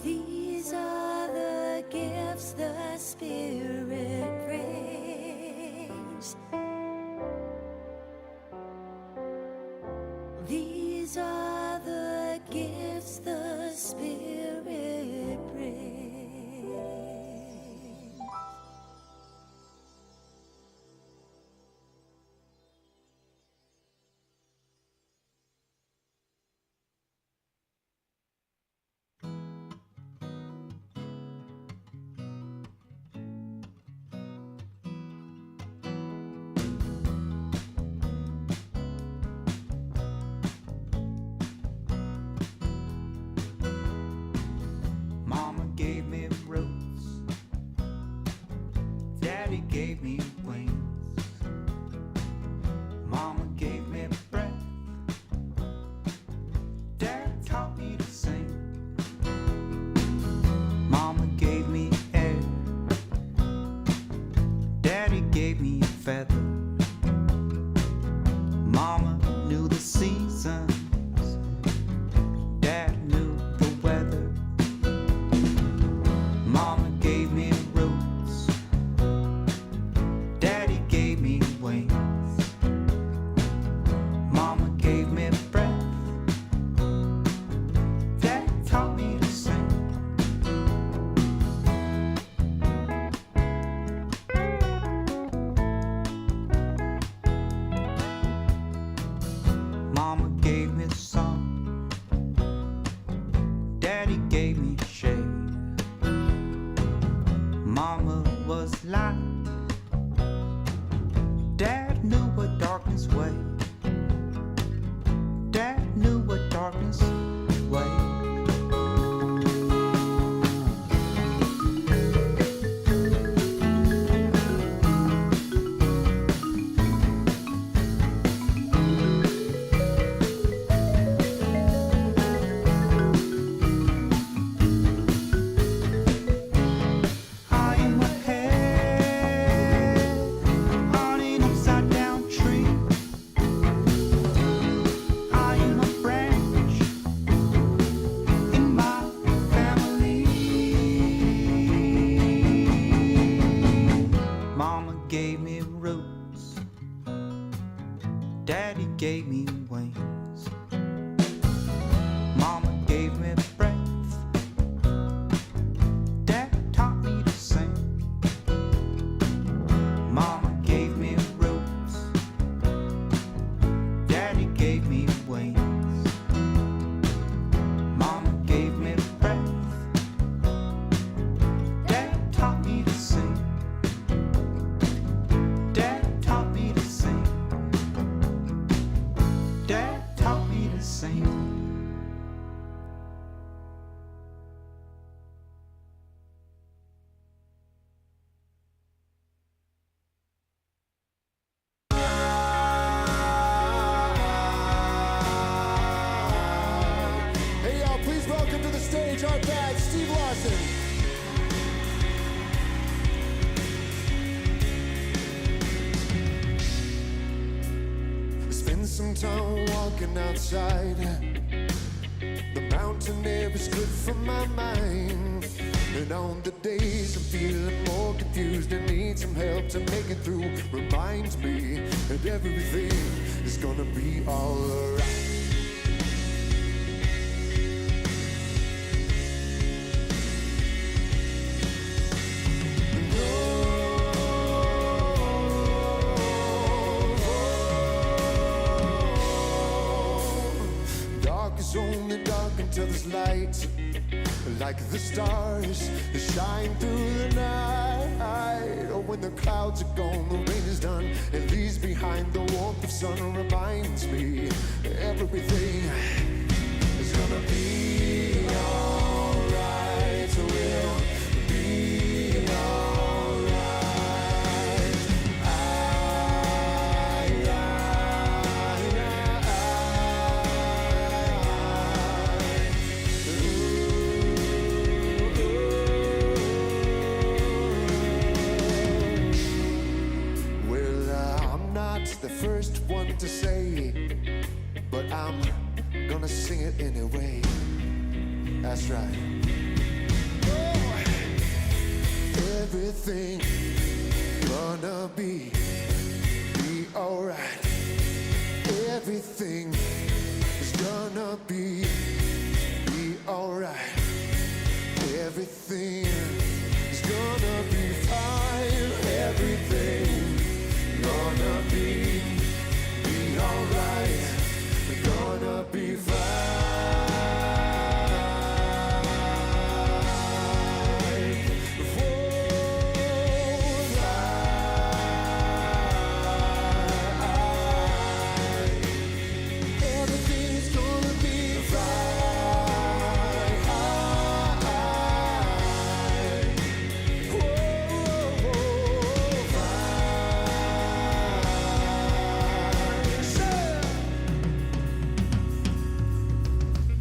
These are the gifts the Spirit brings. These are the gifts the Spirit brings. Mama gave me roots, Daddy gave me wings. Mama gave me breath, Dad taught me to sing. Mama gave me air, Daddy gave me a feather. Mama knew the seasons, Dad knew the weather. Mama gave me roots, Daddy gave me wings. Mama gave me breath, Dad taught me to sing. Mama gave me sun, Daddy gave me shade. Mama was light, Dad knew what darkness weighed. Dad knew what darkness weighed. I am a head on an upside down tree. I am a branch in my family. Mama gave me roots, Daddy gave me wings. Mama gave me breath, Dad taught me to sing. Mama gave me roots, Daddy gave me wings. Mama gave me breath, Dad taught me to sing. Dad taught me to sing. Dad taught me to sing. Hey y'all, please welcome to the stage our dad, Steve Lawson. Spend some time walking outside. The mountain air is good for my mind. And on the days I'm feeling more confused and need some help to make it through, reminds me that everything is gonna be alright. Dark is only dark until there's light, like the stars that shine through the night. Oh, when the clouds are gone, the rain is done, it leaves behind the warmth of sun. Reminds me everything is gonna be alright. Will be alright. Well, I'm not the first one to say, but I'm gonna sing it anyway. That's right. everything gonna be alright. Everything is gonna be alright. Everything is gonna be fine. Everything gonna be alright. Gonna be fine. Everything's gonna be fine.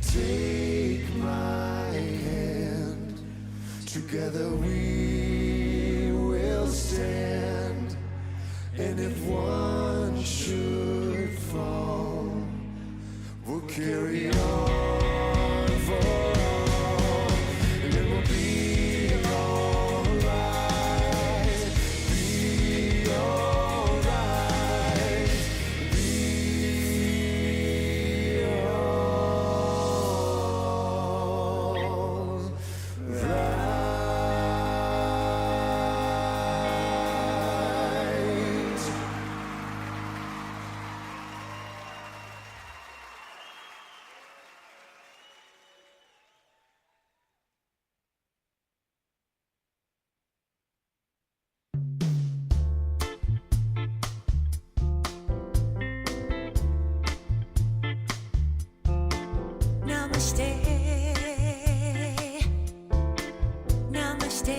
Take my hand, together we will stand. And if one should fall, we'll carry on for all. And it will be alright, be alright, be alright. Namaste. Namaste.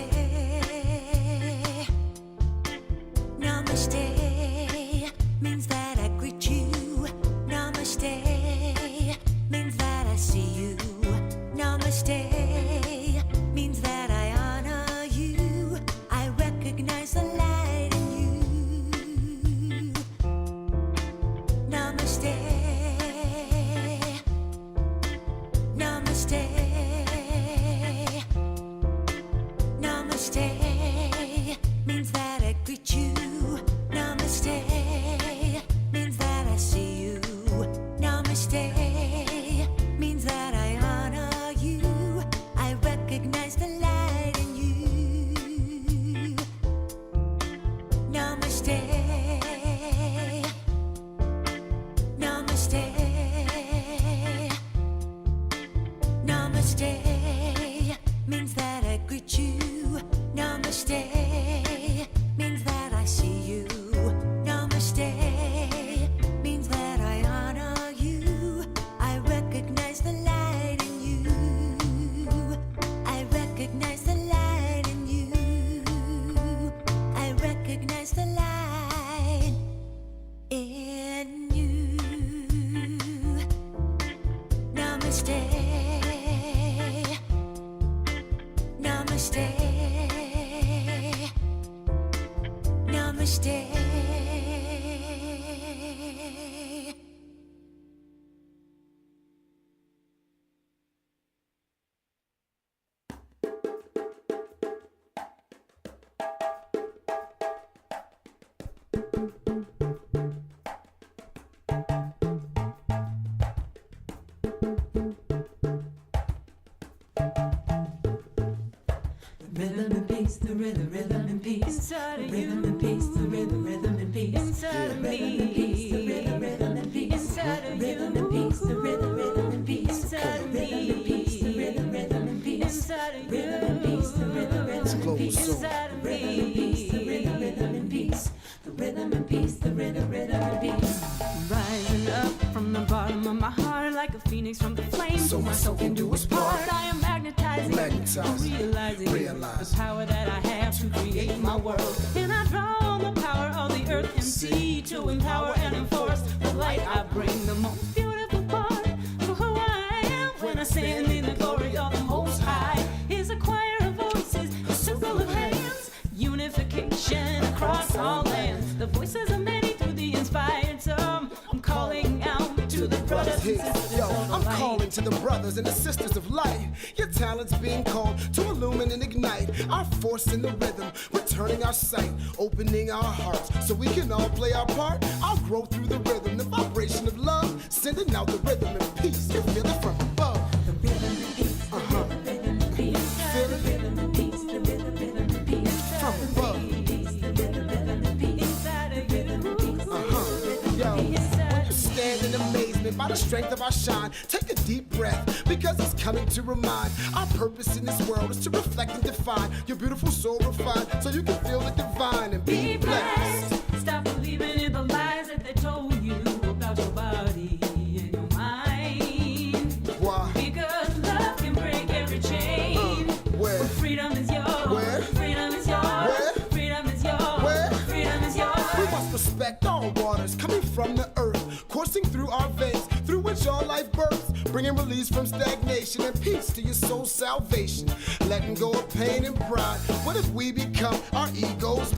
Namaste means that I greet you. Namaste means that I see you. Namaste means that I honor you. I recognize the light in you. Namaste. Namaste. Namaste means that I greet you. Namaste means that I see you. Namaste means that I honor you. I recognize the light in you. Namaste. Namaste. Namaste means that I greet you. Namaste means that I see you. Namaste means that I honor you. I recognize the light in you. I recognize the light in you. I recognize the light in you. Namaste. Namaste. Namaste. Rhythm and peace, the rhythm and peace. Inside of Rhythm you. and peace, the rhythm and peace. Inside of Rhythm and peace, the me. rhythm and peace. Inside of Rhythm you. and peace, the rhythm and peace. Inside of Rhythm and peace, the me. rhythm and peace. Inside of Rhythm and peace, the rhythm and peace. Inside of Rhythm and peace, the me. rhythm and peace. The rhythm and peace, the rhythm and peace. Rising up from the bottom of my heart like a phoenix from the flames. So my soul can do its part. I am magnetizing, realizing the power that I have to create my world. And I draw on the power of the earth and sea to empower and enforce the light I bring. The most beautiful part of who I am when I stand in the glory of the Most High is a choir of voices, a circle of hands, unification across all lands. The voices of many through the inspired some. I'm calling out to the brothers peace. Yo, I'm calling to the brothers and the sisters of light. Your talent's being called to illumine and ignite our force in the rhythm, returning our sight, opening our hearts so we can all play our part. I'll grow through the rhythm, the vibration of love, sending out the rhythm and peace. You feel it from above. The rhythm and peace, the rhythm and peace, Feel the it rhythm and peace, the rhythm and peace, from above. Yo, when you stand in amazement by the strength of our shine, take a deep breath, because it's coming to remind our purpose in this world is to reflect and define your beautiful soul refined, so you can feel the divine and be blessed. Stop believing in the lies that they told you about your body and your mind. Why? Because love can break every chain. Where? Freedom is yours. Where? Freedom is yours. Where? Freedom is yours. Where? Freedom is yours. We must respect all waters coming from the earth, coursing through our veins, through which all life births, bringing release from stagnation and peace to your soul's salvation. Letting go of pain and pride. What if we become our egos?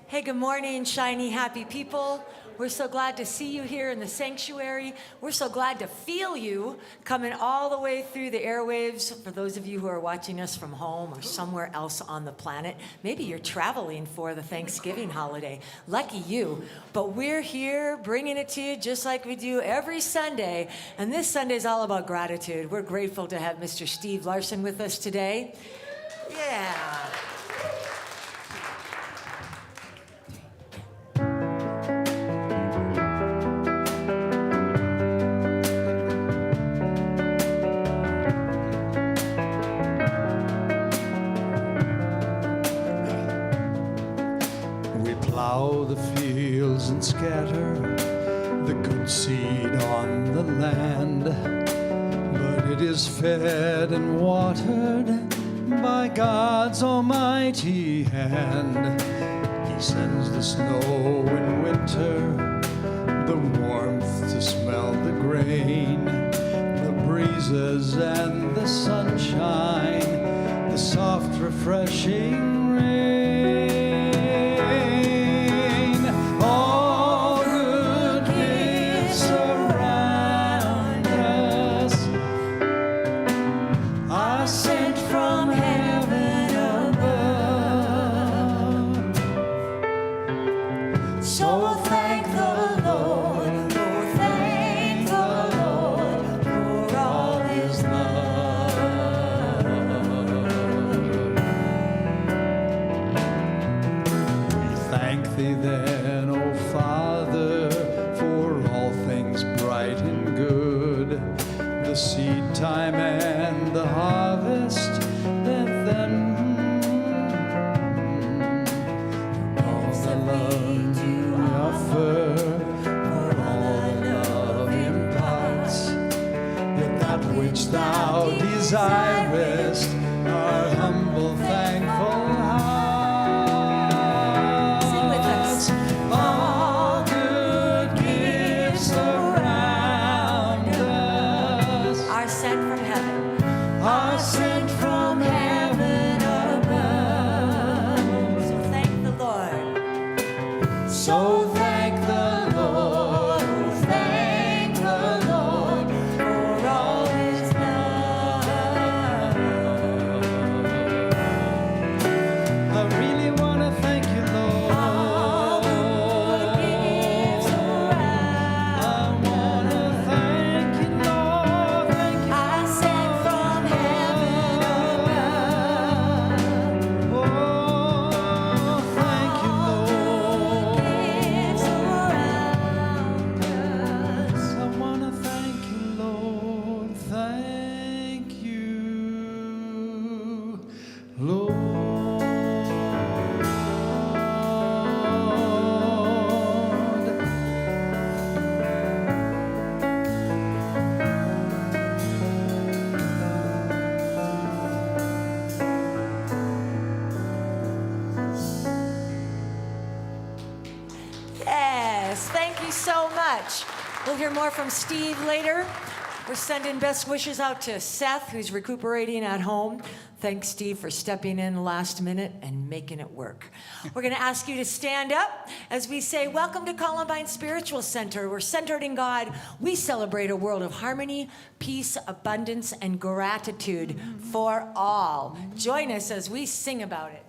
Hey, good morning, shiny, happy people. We're so glad to see you here in the sanctuary. We're so glad to feel you coming all the way through the airwaves. For those of you who are watching us from home or somewhere else on the planet, maybe you're traveling for the Thanksgiving holiday. Lucky you. But we're here bringing it to you just like we do every Sunday. And this Sunday is all about gratitude. We're grateful to have Mr. Steve Larson with us today. Yeah. Plow the fields and scatter the good seed on the land, but it is fed and watered by God's almighty hand. He sends the snow in winter, the warmth to smell the grain, the breezes and the sunshine, the soft refreshing rain. All good gifts surround us, are sent from heaven above. So thank the Lord, oh thank the Lord for all his love. We thank thee then, O Father, for all things bright and good, the seed time and the harvest, that then all the love you offer, for all the love imparts, yet that which thou desirest, our humble thankful hearts. Sing with us. All good gifts around us Are sent from heaven. are sent from heaven above. So thank the Lord. So thank the Lord, oh thank the Lord for all his love. I really want to thank you, Lord. All the good gifts I want to thank you, Lord. Thank you. are sent from heaven above. Oh, thank you, Lord. Gifts around us. I want to thank you, Lord. Thank you, Lord. Yes, thank you so much. We'll hear more from Steve later. We're sending best wishes out to Seth, who's recuperating at home. Thanks, Steve, for stepping in last minute and making it work. We're going to ask you to stand up as we say, welcome to Columbine Spiritual Center. We're centered in God. We celebrate a world of harmony, peace, abundance, and gratitude for all. Join us as we sing about it.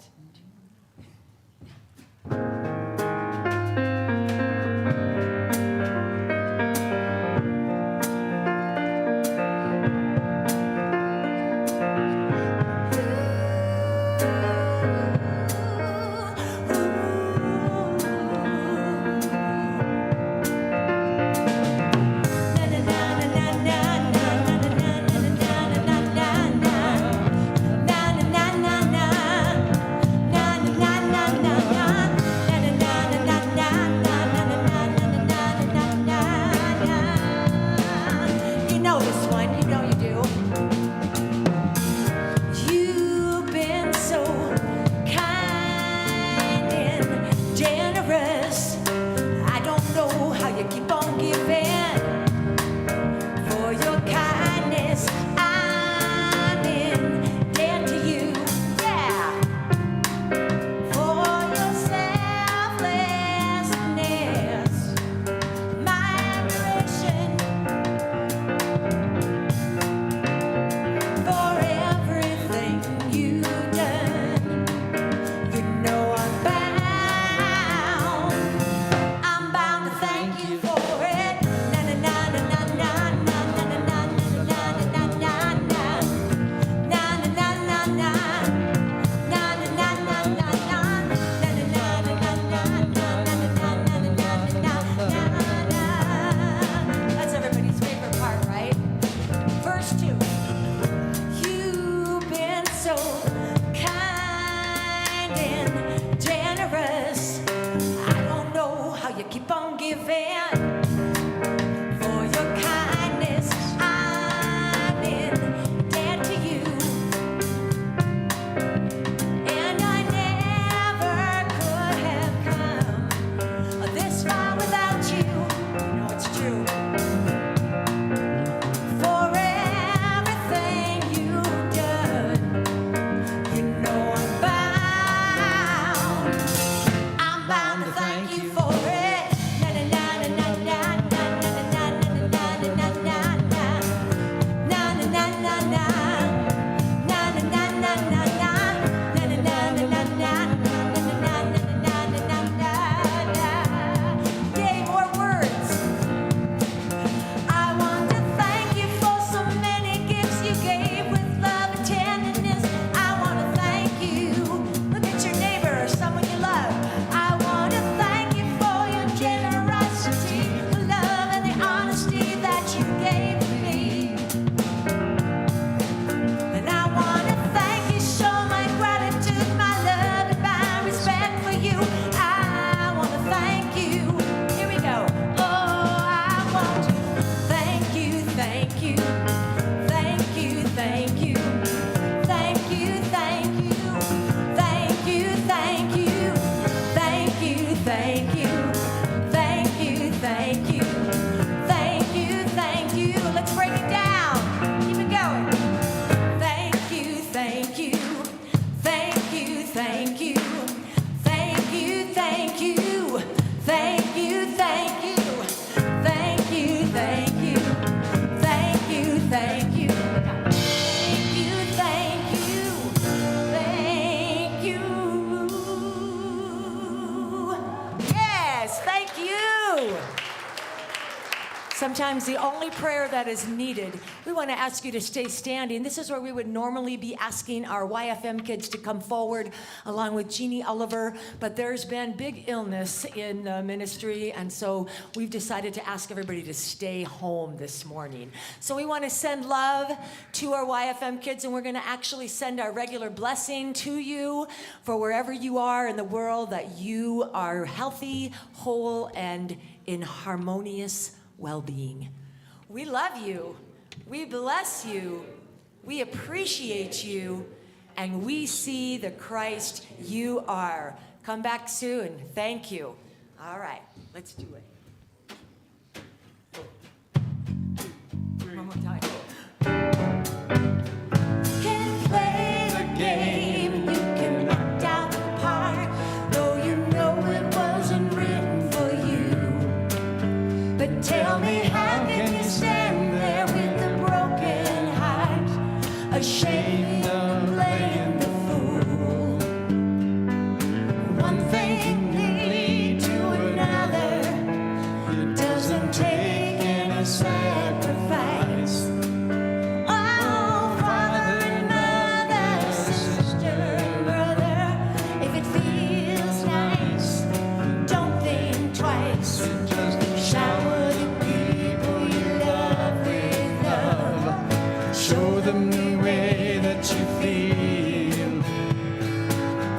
Sometimes the only prayer that is needed. We want to ask you to stay standing. This is where we would normally be asking our YFM kids to come forward along with Jeannie Oliver, but there's been big illness in the ministry, and so we've decided to ask everybody to stay home this morning. So we want to send love to our YFM kids, and we're going to actually send our regular blessing to you for wherever you are in the world, that you are healthy, whole, and in harmonious well-being. We love you. We bless you. We appreciate you. And we see the Christ you are. Come back soon. Thank you. All right, let's do it. One more time. Tell me, how can you stand there with a broken heart, ashamed of playing the fool? One thing can lead to another. It doesn't take any sacrifice. Oh, father and mother, sister, brother, if it feels nice, don't think twice. Just Shower the people you love with love. show them the way that you feel.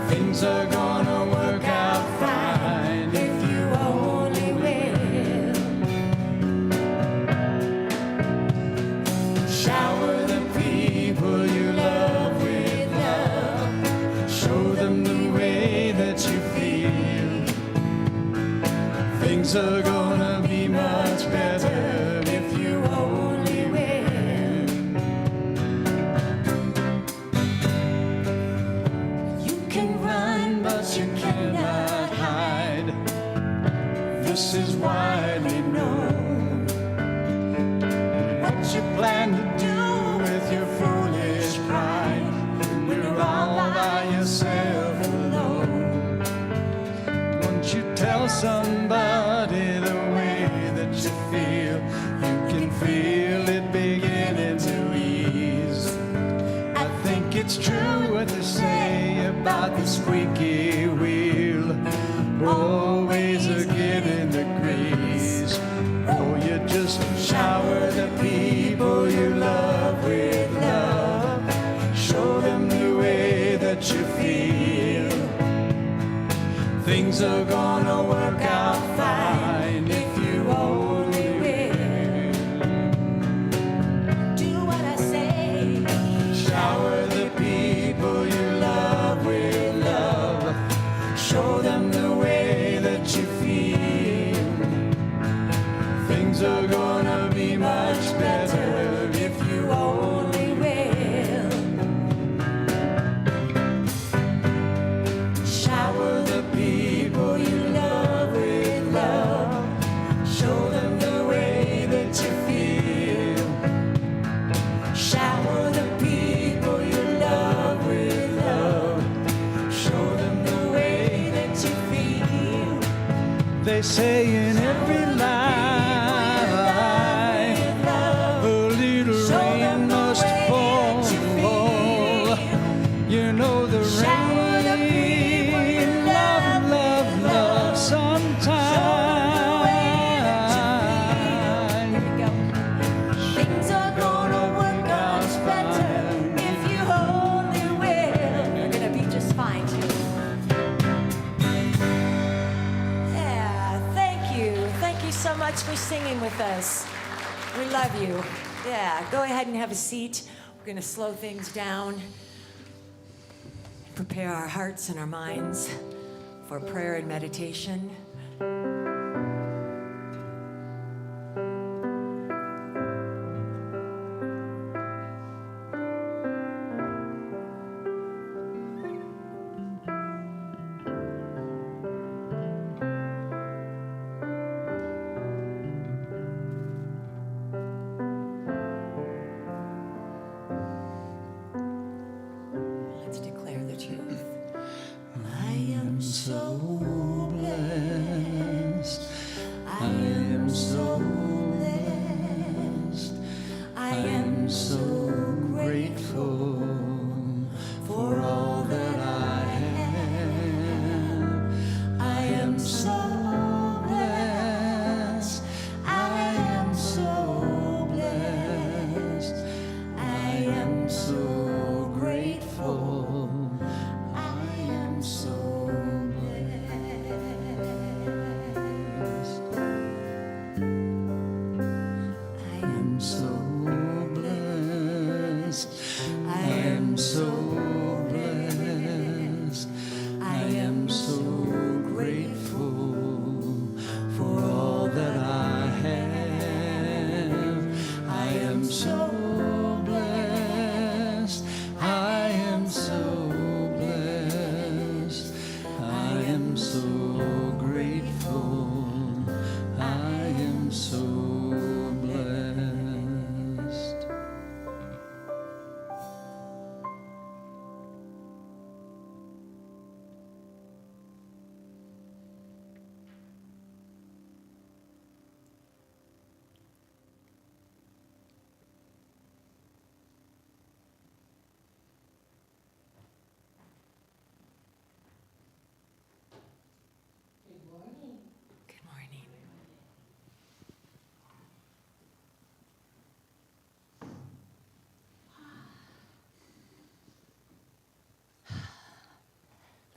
Things are gonna work out fine If you only will. shower the people you love with love. Show them the way that you feel. Things are gonna be much better if you Only will. You can run, but you cannot hide. This is widely known. What you plan to do with your foolish pride when you're all by yourself alone? Won't you tell somebody the way that you feel? You can feel it beginning to ease. I think it's true what they say about the squeaky wheel. Always a getting the grease. Oh, you just shower the people you love with love. Show them the way that you feel. Things are gonna work out fine if you only will. Do what I say. Shower the people you love with love. Show them the way that you feel. Things are gonna be much better if you Only will. shower the people you love with love. Show them the way that you feel. Shower the people you love with love. Show them the way That you feel. they say in every life a little rain must fall. You know the Shower the people you rain, love, love, love, sometime. Here we go. Things are gonna work out better if you only will. You're gonna be just fine too. Yeah, thank you. Thank you so much for singing with us. We love you. Yeah, go ahead and have a seat. We're gonna slow things down. Prepare our hearts and our minds for prayer and meditation. Let's declare the truth. I am so blessed.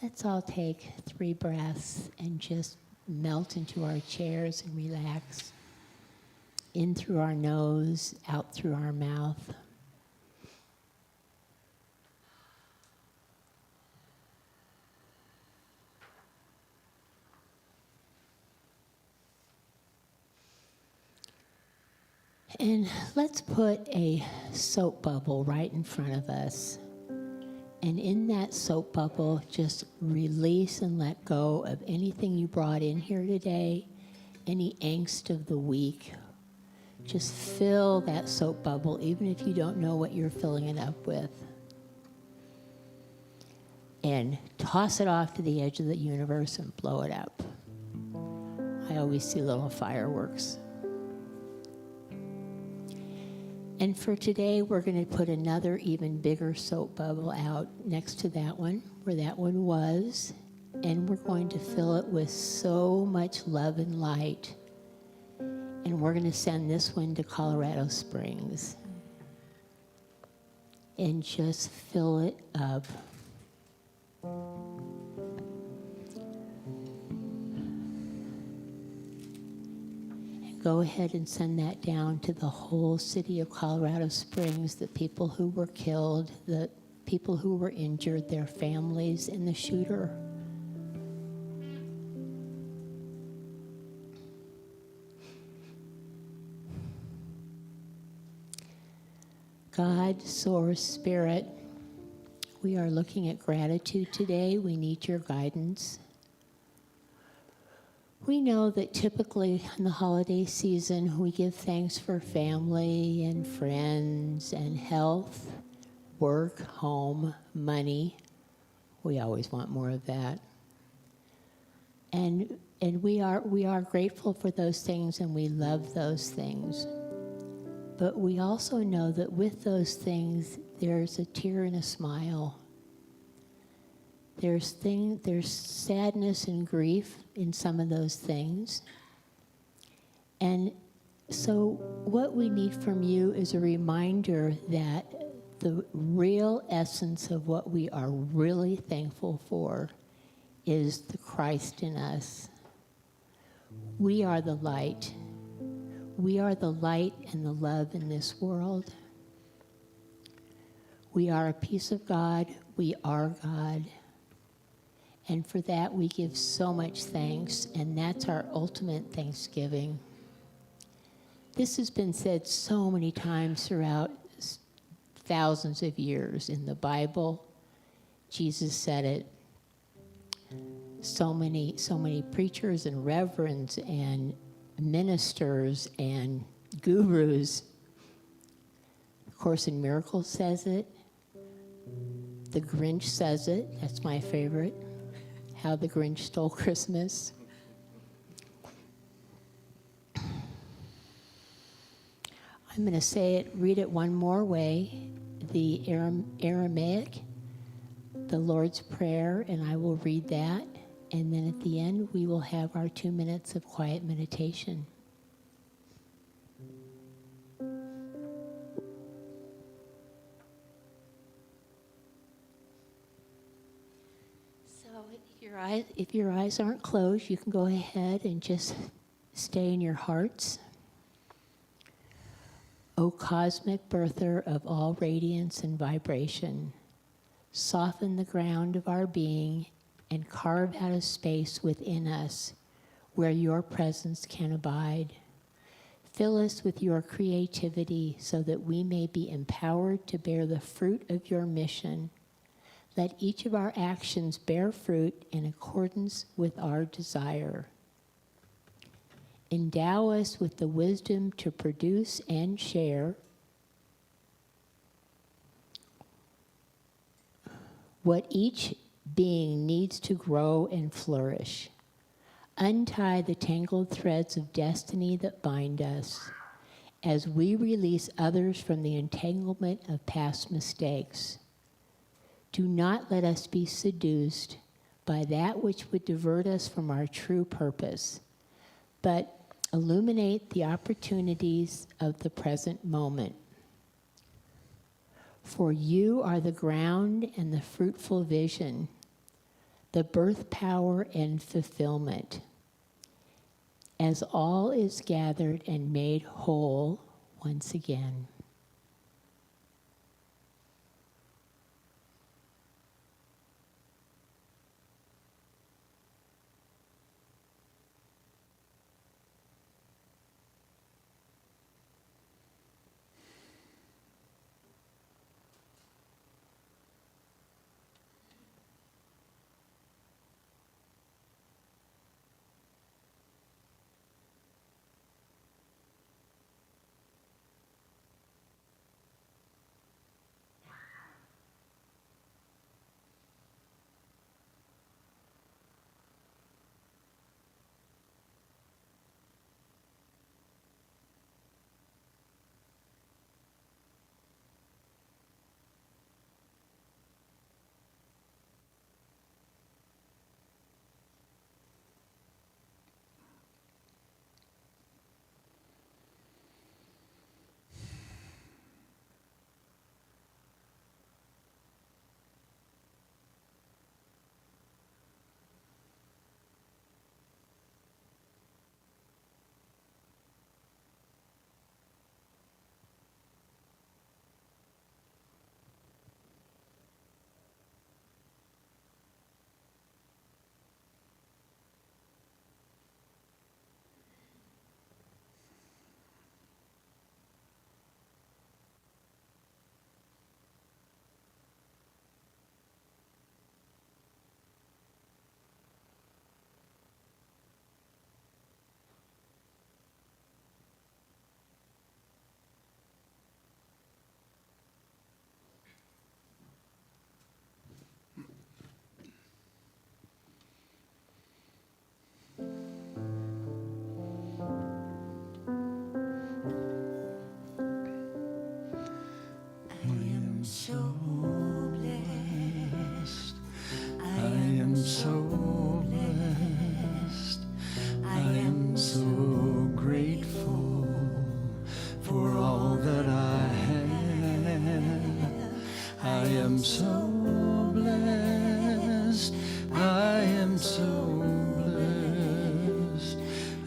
Let's all take 3 breaths and just melt into our chairs and relax. In through our nose, out through our mouth. And let's put a soap bubble right in front of us. And in that soap bubble, just release and let go of anything you brought in here today, any angst of the week. Just fill that soap bubble, even if you don't know what you're filling it up with. And toss it off to the edge of the universe and blow it up. I always see little fireworks. And for today, we're going to put another even bigger soap bubble out next to that one, where that one was. And we're going to fill it with so much love and light. And we're going to send this one to Colorado Springs. And just fill it up. Go ahead and send that down to the whole city of Colorado Springs, the people who were killed, the people who were injured, their families, and the shooter. God, Source, Spirit, we are looking at gratitude today. We need your guidance. We know that typically in the holiday season, we give thanks for family and friends and health, work, home, money. We always want more of that. And we are grateful for those things, and we love those things. But we also know that with those things, there's a tear and a smile. There's sadness and grief in some of those things. And so what we need from you is a reminder that the real essence of what we are really thankful for is the Christ in us. We are the light. We are the light and the love in this world. We are a piece of God. We are God. And for that, we give so much thanks, and that's our ultimate thanksgiving. This has been said so many times throughout thousands of years in the Bible. Jesus said it. So many preachers and reverends and ministers and gurus. Course in Miracles says it. The Grinch says it. That's my favorite. How the Grinch Stole Christmas. I'm going to say it, read it one more way. The Aramaic, the Lord's Prayer, and I will read that. And then at the end, we will have our 2 minutes of quiet meditation. If your eyes aren't closed, you can go ahead and just stay in your hearts. O cosmic birther of all radiance and vibration, soften the ground of our being and carve out a space within us where your presence can abide. Fill us with your creativity so that we may be empowered to bear the fruit of your mission. Let each of our actions bear fruit in accordance with our desire. Endow us with the wisdom to produce and share what each being needs to grow and flourish. Untie the tangled threads of destiny that bind us as we release others from the entanglement of past mistakes. Do not let us be seduced by that which would divert us from our true purpose, but illuminate the opportunities of the present moment. For you are the ground and the fruitful vision, the birth power and fulfillment. As all is gathered and made whole once again. So blessed. I am so blessed. I am so grateful for all that I have. I am so blessed. I am so blessed.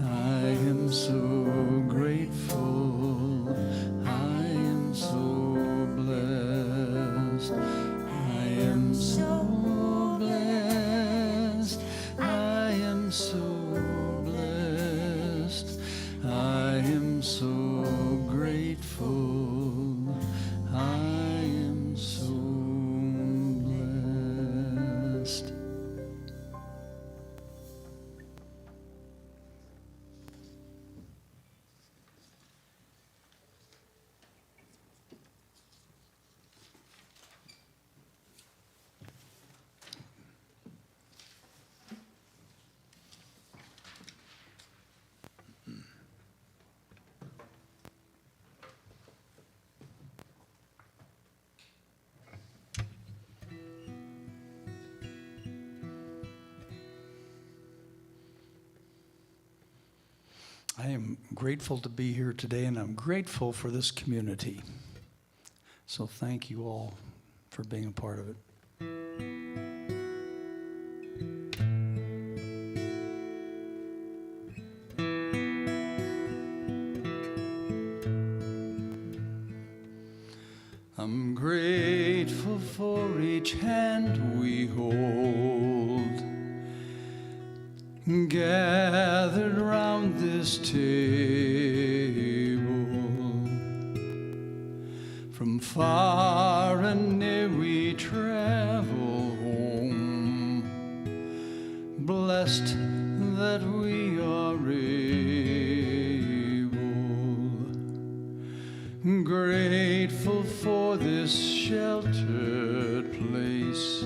I am so grateful. I am so blessed. I am so blessed. I am so blessed. I am so grateful. I am so blessed. I am grateful to be here today, and I'm grateful for this community. So thank you all for being a part of it. I'm grateful for each hand we hold, gathered round this table. From far and near we travel home, blessed that we are able. Grateful for this sheltered place,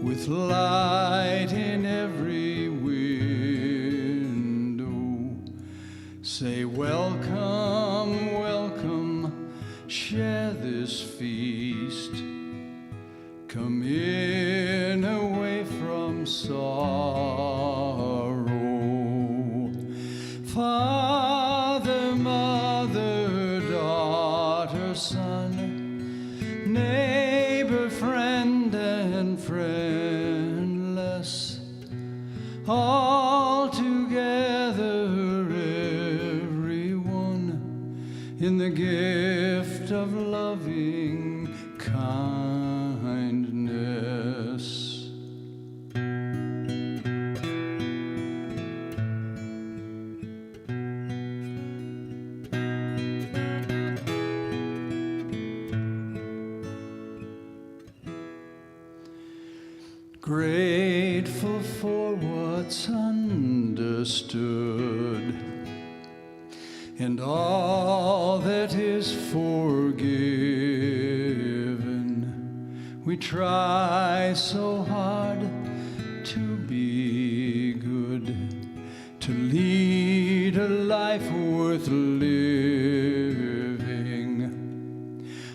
with light in every window. Say welcome, welcome, share this feast. Come in away from sorrow. Father, mother, daughter, son, neighbor, friend, and friendless. in the gift of loving kindness. Grateful for what's understood and all that is forgiven. We try so hard to be good, to lead a life worth living.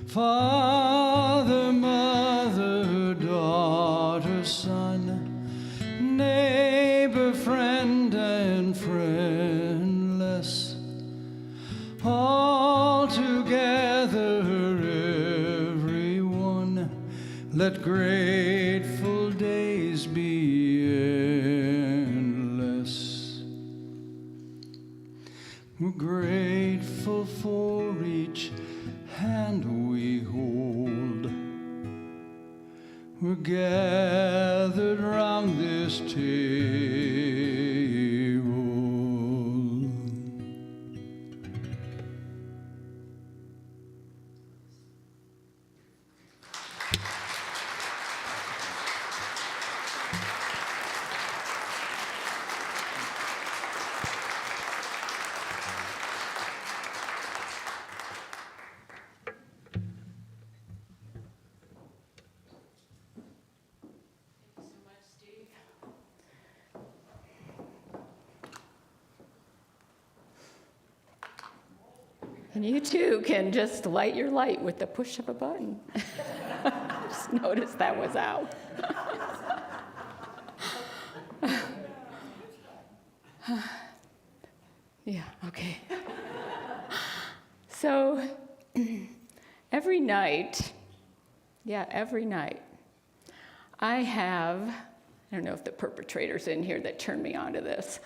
Father, mother, daughter, son, neighbor, friend, and friendless, all together, everyone, let grateful days be endless. We're grateful for each hand we hold. We're gathered round this table. And you too can just light your light with the push of a button. Just noticed that was out. Yeah, okay. So every night, I have, I don't know if the perpetrator's in here that turned me on to this.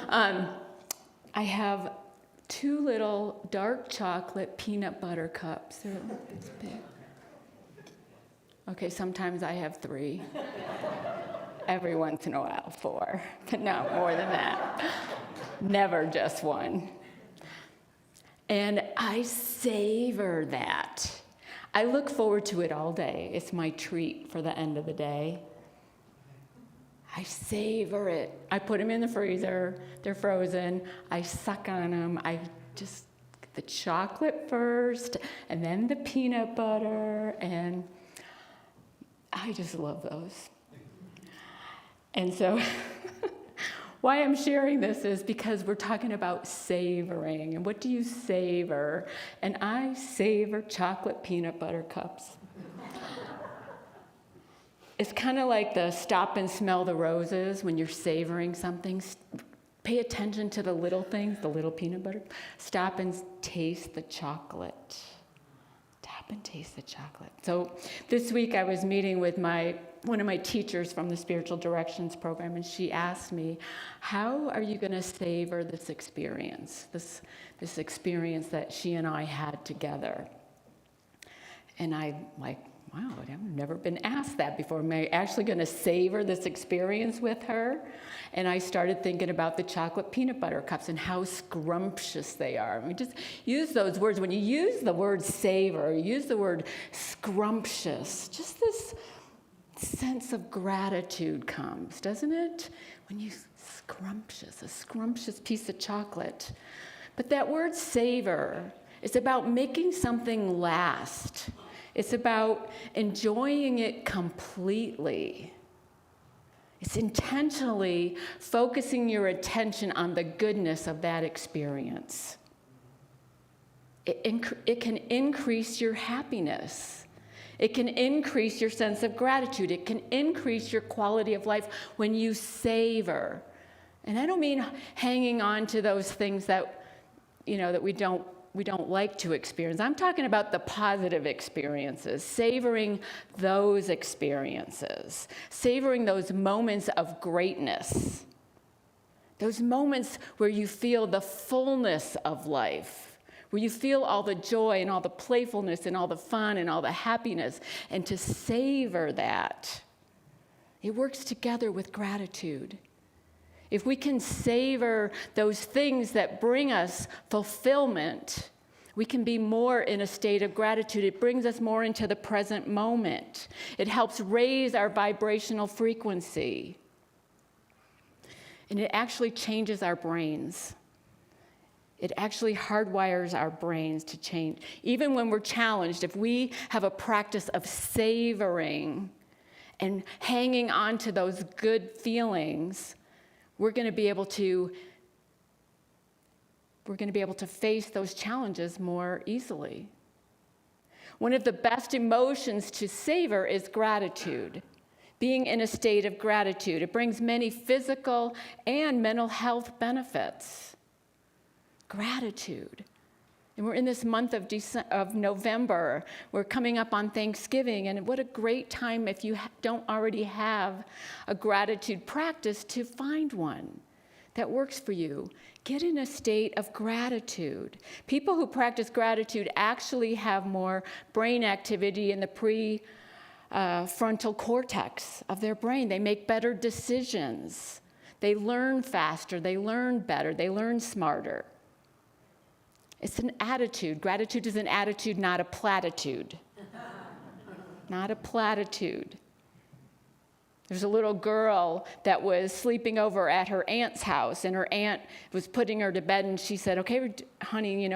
I have 2 little dark chocolate peanut butter cups. They're like this big. Okay, sometimes I have 3. Every once in a while 4, but not more than that. Never just 1. And I savor that. I look forward to it all day. It's my treat for the end of the day. I savor it. I put them in the freezer. They're frozen. I suck on them. I just, the chocolate first, and then the peanut butter, and I just love those. And so why I'm sharing this is because we're talking about savoring. And what do you savor? And I savor chocolate peanut butter cups. It's kind of like the stop and smell the roses when you're savoring something. Pay attention to the little things, the little peanut butter. Stop and taste the chocolate. Stop and taste the chocolate. So this week I was meeting with one of my teachers from the Spiritual Directions program, and she asked me, how are you going to savor this experience, this experience that she and I had together? And I'm like, wow, I've never been asked that before. Am I actually going to savor this experience with her? And I started thinking about the chocolate peanut butter cups and how scrumptious they are. I mean, just use those words. When you use the word savor, you use the word scrumptious, just this sense of gratitude comes, doesn't it? When you scrumptious, a scrumptious piece of chocolate. But that word savor is about making something last. It's about enjoying it completely. It's intentionally focusing your attention on the goodness of that experience. It can increase your happiness. It can increase your sense of gratitude. It can increase your quality of life when you savor. And I don't mean hanging on to those things that, that we don't like to experience. I'm talking about the positive experiences, savoring those experiences, savoring those moments of greatness, those moments where you feel the fullness of life, where you feel all the joy and all the playfulness and all the fun and all the happiness, and to savor that. It works together with gratitude. If we can savor those things that bring us fulfillment, we can be more in a state of gratitude. It brings us more into the present moment. It helps raise our vibrational frequency. And it actually changes our brains. It actually hardwires our brains to change. Even when we're challenged, if we have a practice of savoring and hanging on to those good feelings, we're going to be able to face those challenges more easily. One of the best emotions to savor is gratitude. Being in a state of gratitude. It brings many physical and mental health benefits. Gratitude. And we're in this month of November. We're coming up on Thanksgiving, and what a great time if you don't already have a gratitude practice to find one that works for you. Get in a state of gratitude. People who practice gratitude actually have more brain activity in the prefrontal cortex of their brain. They make better decisions. They learn faster. They learn better. They learn smarter. It's an attitude. Gratitude is an attitude, not a platitude. Not a platitude. There's a little girl that was sleeping over at her aunt's house, and her aunt was putting her to bed, and she said, "Okay, honey,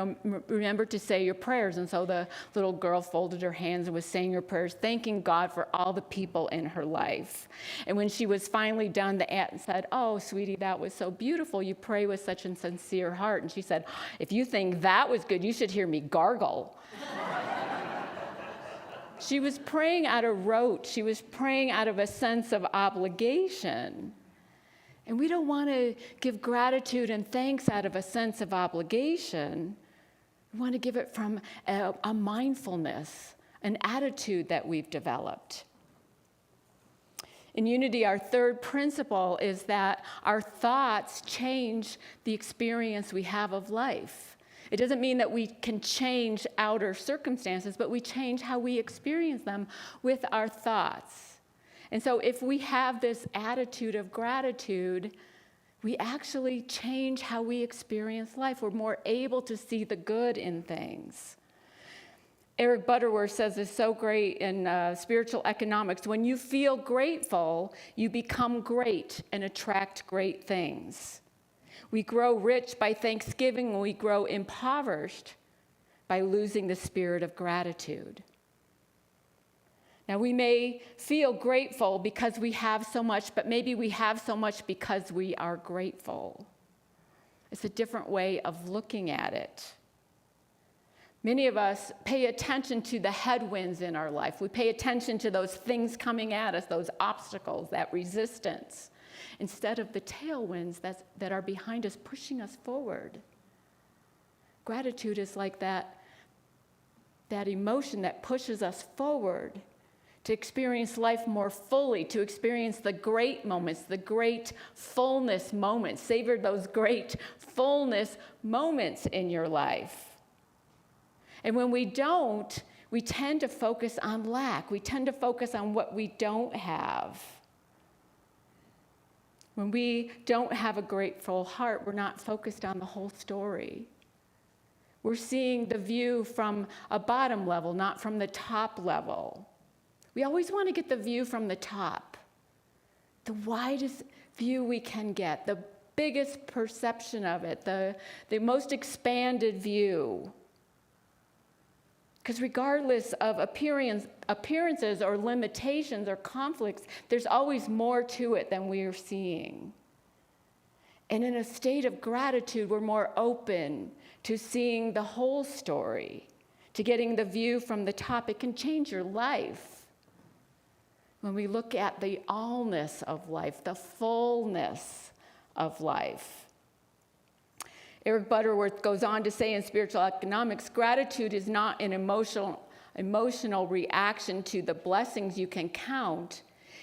remember to say your prayers." And so the little girl folded her hands and was saying her prayers, thanking God for all the people in her life. And when she was finally done, the aunt said, "Oh, sweetie, that was so beautiful. You pray with such a sincere heart." And she said, "If you think that was good, you should hear me gargle." She was praying out of rote. She was praying out of a sense of obligation. And we don't want to give gratitude and thanks out of a sense of obligation. We want to give it from a mindfulness, an attitude that we've developed. In Unity, our third principle is that our thoughts change the experience we have of life. It doesn't mean that we can change outer circumstances, but we change how we experience them with our thoughts. And so if we have this attitude of gratitude, we actually change how we experience life. We're more able to see the good in things. Eric Butterworth says this so great in Spiritual Economics. When you feel grateful, you become great and attract great things. We grow rich by thanksgiving, and we grow impoverished by losing the spirit of gratitude. Now, we may feel grateful because we have so much, but maybe we have so much because we are grateful. It's a different way of looking at it. Many of us pay attention to the headwinds in our life. We pay attention to those things coming at us, those obstacles, that resistance, instead of the tailwinds that are behind us, pushing us forward. Gratitude is like that emotion that pushes us forward to experience life more fully, to experience the great moments, the great fullness moments. Savor those great fullness moments in your life. And when we don't, we tend to focus on lack. We tend to focus on what we don't have. When we don't have a grateful heart, we're not focused on the whole story. We're seeing the view from a bottom level, not from the top level. We always want to get the view from the top, the widest view we can get, the biggest perception of it, the most expanded view. Because regardless of appearances or limitations or conflicts, there's always more to it than we are seeing. And in a state of gratitude, we're more open to seeing the whole story, to getting the view from the top. It can change your life. When we look at the allness of life, the fullness of life. Eric Butterworth goes on to say in Spiritual Economics, gratitude is not an emotional reaction to the blessings you can count.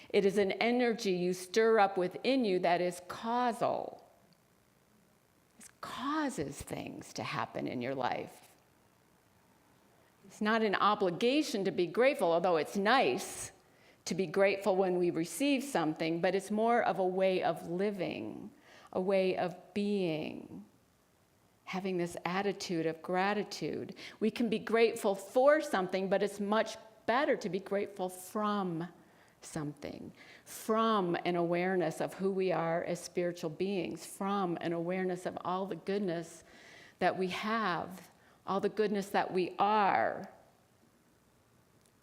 It is an energy you stir up within you that is causal. It causes things to happen in your life. It's not an obligation to be grateful, although it's nice to be grateful when we receive something, but it's more of a way of living, a way of being, having this attitude of gratitude. We can be grateful for something, but it's much better to be grateful from something, from an awareness of who we are as spiritual beings, from an awareness of all the goodness that we have, all the goodness that we are.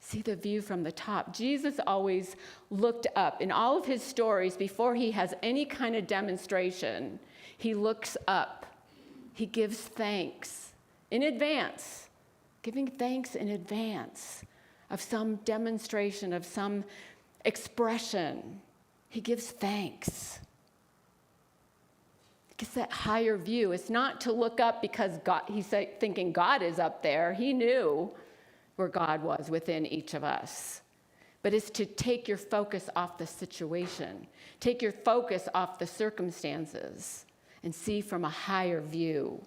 See the view from the top. Jesus always looked up. In all of his stories, before he has any kind of demonstration, he looks up. He gives thanks in advance, giving thanks in advance of some demonstration, of some expression. He gives thanks. He gets that higher view. It's not to look up because God, he's thinking God is up there. He knew where God was within each of us. But it's to take your focus off the situation, take your focus off the circumstances, and see from a higher view.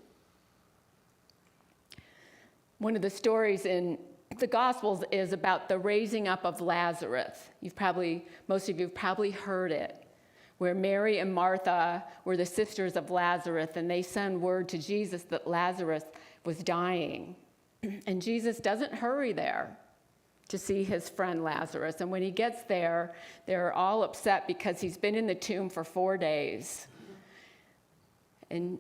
One of the stories in the Gospels is about the raising up of Lazarus. Most of you have probably heard it, where Mary and Martha were the sisters of Lazarus, and they send word to Jesus that Lazarus was dying. And Jesus doesn't hurry there to see his friend Lazarus. And when he gets there, they're all upset because he's been in the tomb for 4 days. And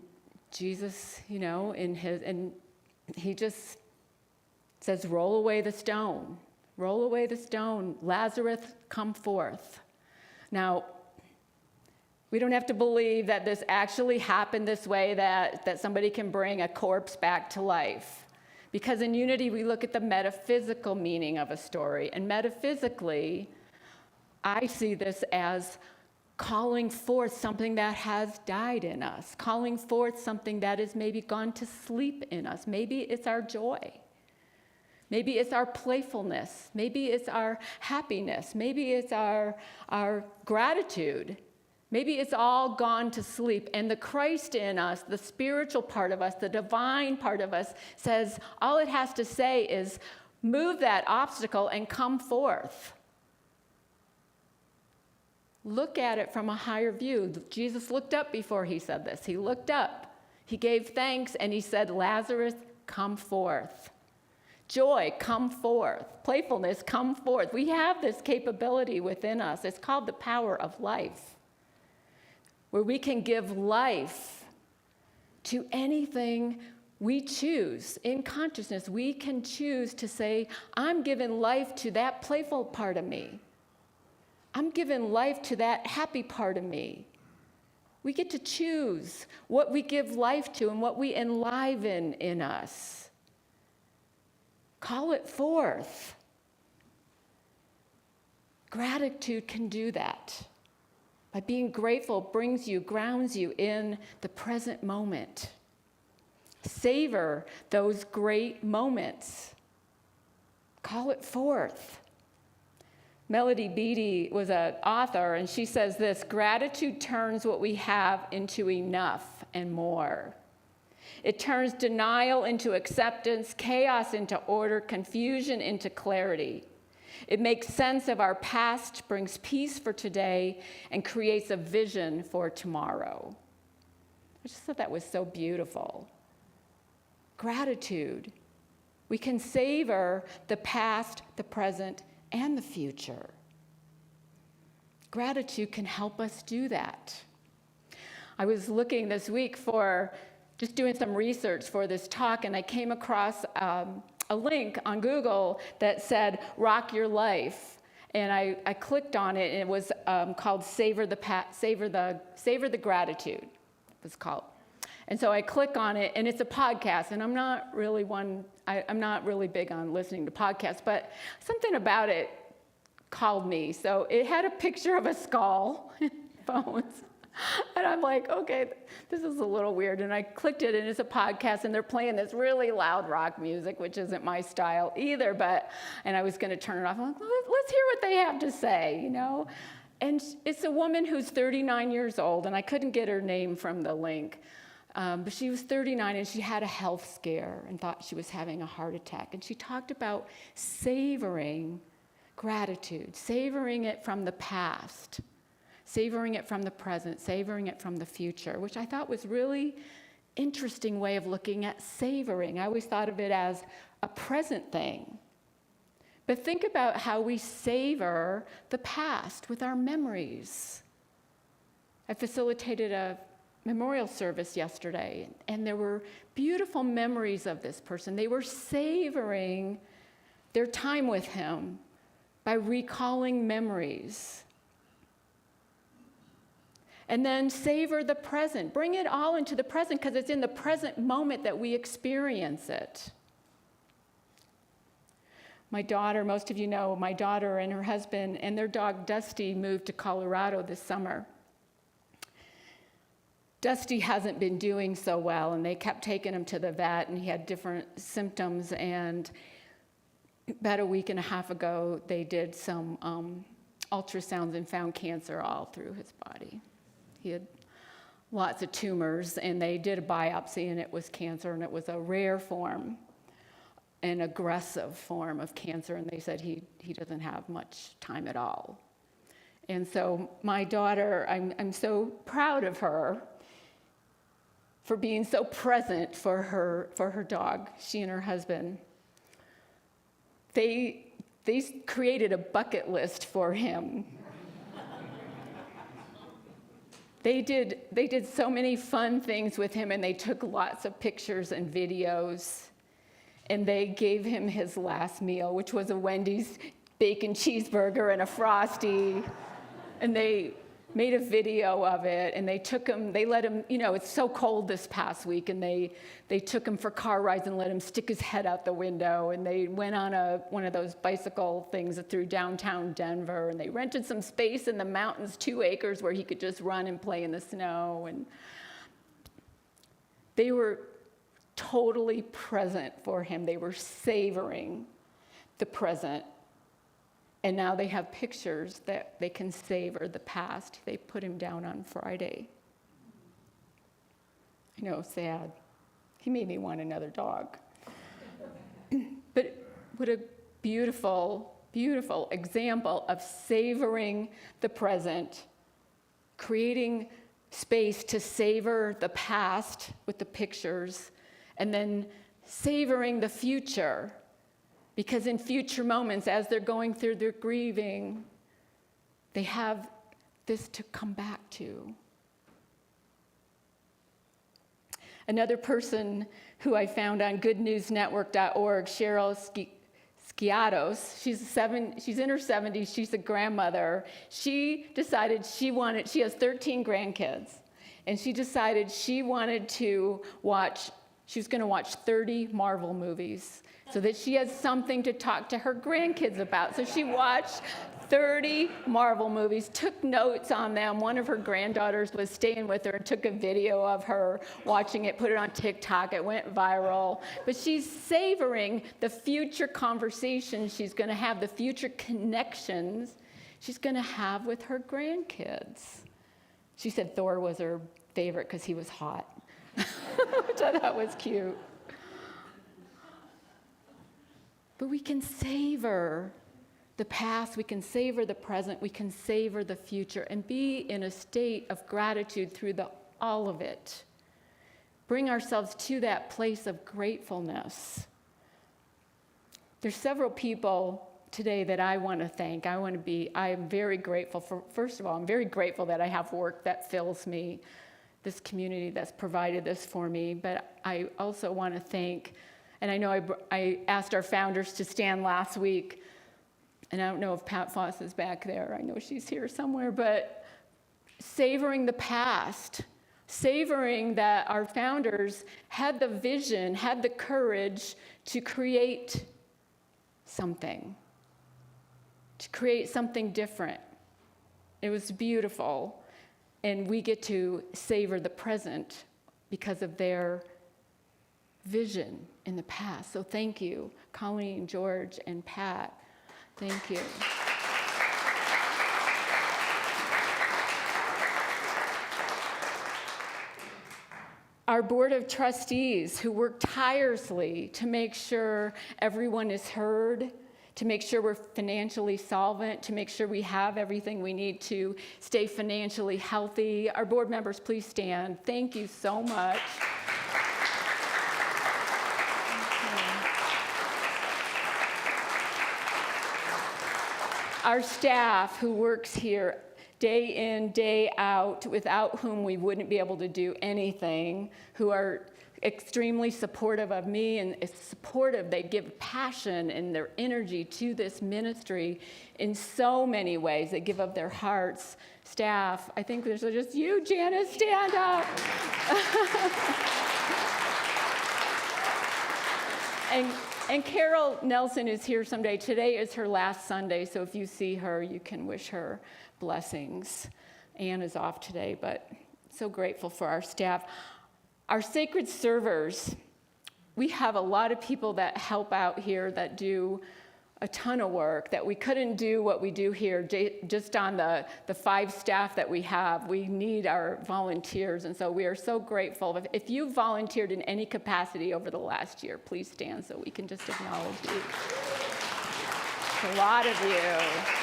Jesus, and he just says, roll away the stone. Roll away the stone. Lazarus, come forth. Now, we don't have to believe that this actually happened this way, that somebody can bring a corpse back to life. Because in Unity, we look at the metaphysical meaning of a story. And metaphysically, I see this as calling forth something that has died in us, calling forth something that has maybe gone to sleep in us. Maybe it's our joy. Maybe it's our playfulness. Maybe it's our happiness. Maybe it's our gratitude. Maybe it's all gone to sleep. And the Christ in us, the spiritual part of us, the divine part of us, says all it has to say is move that obstacle and come forth. Look at it from a higher view. Jesus looked up before he said this. He looked up. He gave thanks and he said, Lazarus, come forth. Joy, come forth. Playfulness, come forth. We have this capability within us. It's called the power of life, where we can give life to anything we choose. In consciousness, we can choose to say, I'm giving life to that playful part of me. I'm giving life to that happy part of me. We get to choose what we give life to and what we enliven in us. Call it forth. Gratitude can do that. By being grateful grounds you in the present moment. Savor those great moments. Call it forth. Melody Beattie was an author, and she says this: gratitude turns what we have into enough and more. It turns denial into acceptance, chaos into order, confusion into clarity. It makes sense of our past, brings peace for today, and creates a vision for tomorrow. I just thought that was so beautiful. Gratitude. We can savor the past, the present, and the future. Gratitude can help us do that. I was looking this week for just doing some research for this talk, and I came across a link on Google that said, Rock Your Life. And I clicked on it, and it was called Savor the Gratitude, it was called. And so I click on it, and it's a podcast, and I'm not really big on listening to podcasts, but something about it called me. So it had a picture of a skull and bones. And I'm like, okay, this is a little weird. And I clicked it, and it's a podcast, and they're playing this really loud rock music, which isn't my style either. And I was going to turn it off. I'm like, well, let's hear what they have to say, And it's a woman who's 39 years old, and I couldn't get her name from the link. But she was 39 and she had a health scare and thought she was having a heart attack. And she talked about savoring gratitude, savoring it from the past, savoring it from the present, savoring it from the future, which I thought was really interesting way of looking at savoring. I always thought of it as a present thing. But think about how we savor the past with our memories. I facilitated a memorial service yesterday, and there were beautiful memories of this person. They were savoring their time with him by recalling memories. And then savor the present. Bring it all into the present, because it's in the present moment that we experience it. My daughter, most of you know, my daughter and her husband and their dog Dusty moved to Colorado this summer. Dusty hasn't been doing so well, and they kept taking him to the vet, and he had different symptoms. And about a week and a half ago, they did some ultrasounds and found cancer all through his body. He had lots of tumors, and they did a biopsy, and it was cancer, and it was a rare form, an aggressive form of cancer, and they said he doesn't have much time at all. And so my daughter, I'm so proud of her for being so present for her dog, she and her husband. They created a bucket list for him. They did so many fun things with him, and they took lots of pictures and videos, and they gave him his last meal, which was a Wendy's bacon cheeseburger and a Frosty, and they made a video of it, and they let him, it's so cold this past week, and they took him for car rides and let him stick his head out the window, and they went on one of those bicycle things through downtown Denver, and they rented some space in the mountains, 2 acres, where he could just run and play in the snow, and they were totally present for him. They were savoring the present. And now they have pictures that they can savor the past. They put him down on Friday. I know, sad. He made me want another dog. But what a beautiful, beautiful example of savoring the present, creating space to savor the past with the pictures, and then savoring the future. Because in future moments, as they're going through their grieving, they have this to come back to. Another person who I found on goodnewsnetwork.org, Cheryl Skiatos, she's in her 70s, she's a grandmother. She decided she has 13 grandkids, and she decided she was going to watch 30 Marvel movies, so that she has something to talk to her grandkids about. So she watched 30 Marvel movies, took notes on them. One of her granddaughters was staying with her and took a video of her watching it, put it on TikTok. It went viral. But she's savoring the future conversations she's going to have, the future connections she's going to have with her grandkids. She said Thor was her favorite because he was hot, which I thought was cute. But we can savor the past, we can savor the present, we can savor the future, and be in a state of gratitude through all of it. Bring ourselves to that place of gratefulness. There's several people today that I want to thank. I am very grateful for, first of all, I'm very grateful that I have work that fills me, this community that's provided this for me, but I also want to thank. And I know I asked our founders to stand last week, and I don't know if Pat Foss is back there. I know she's here somewhere, but savoring the past, savoring that our founders had the vision, had the courage to create something different. It was beautiful, and we get to savor the present because of their vision in the past. So thank you, Colleen, George, and Pat. Thank you. our board of trustees who work tirelessly to make sure everyone is heard, to make sure we're financially solvent, to make sure we have everything we need to stay financially healthy. Our board members, please stand. Thank you so much. Our staff who works here day in, day out, without whom we wouldn't be able to do anything, who are extremely supportive of me and supportive. They give passion and their energy to this ministry in so many ways. They give of their hearts. Staff, I think there's just you, Janice, stand up. And Carol Nelson is here someday. Today is her last Sunday, so if you see her, you can wish her blessings. Ann is off today, but so grateful for our staff. Our sacred servers, we have a lot of people that help out here that do a ton of work that we couldn't do what we do here just on the 5 staff that we have. We need our volunteers, and so we are so grateful. If you volunteered in any capacity over the last year, please stand so we can just acknowledge you. It's a lot of you.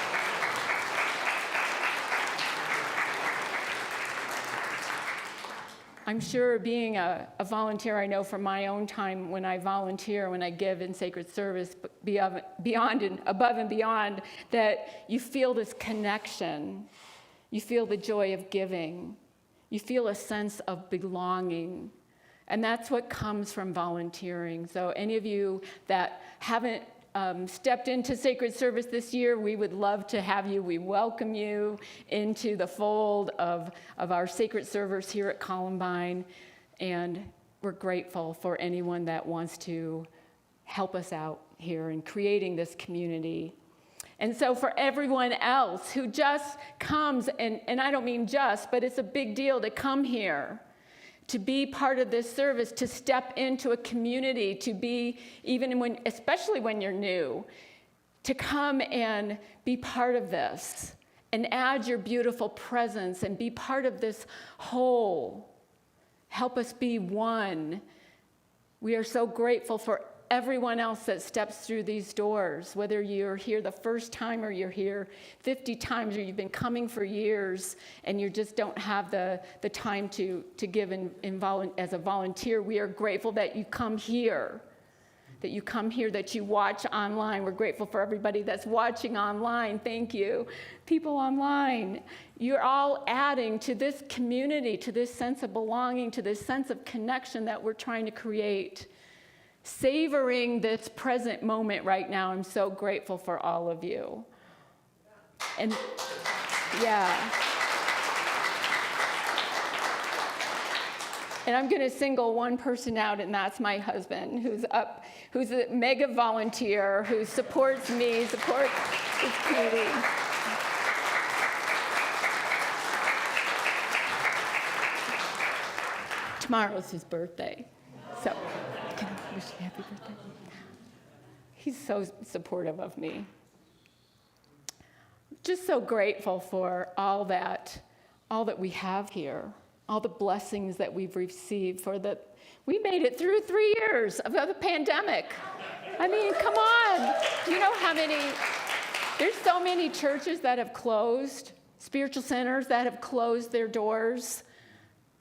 I'm sure being a volunteer, I know from my own time when I volunteer, when I give in sacred service, beyond and above and beyond, that you feel this connection. You feel the joy of giving. You feel a sense of belonging. And that's what comes from volunteering. So any of you that haven't stepped into sacred service this year, we would love to have you. We welcome you into the fold of our sacred servers here at Columbine, and we're grateful for anyone that wants to help us out here in creating this community. And so for everyone else who just comes, and I don't mean just, but it's a big deal to come here, to be part of this service, to step into a community, to be, especially when you're new, to come and be part of this and add your beautiful presence and be part of this whole. Help us be one. We are so grateful for everyone else that steps through these doors, whether you're here the first time or you're here 50 times or you've been coming for years and you just don't have the time to give as a volunteer. We are grateful that you come here, that you watch online. We're grateful for everybody that's watching online. Thank you. People online, you're all adding to this community, to this sense of belonging, to this sense of connection that we're trying to create. Savoring this present moment right now. I'm so grateful for all of you. And yeah. And I'm going to single one person out, and that's my husband, who's a mega volunteer, who supports me, supports this community. Tomorrow's his birthday, so can I wish you happy birthday? He's so supportive of me. Just so grateful for all that we have here, all the blessings that we've received. We made it through 3 years of the pandemic. I mean, come on. Do you know how there's so many churches that have closed, spiritual centers that have closed their doors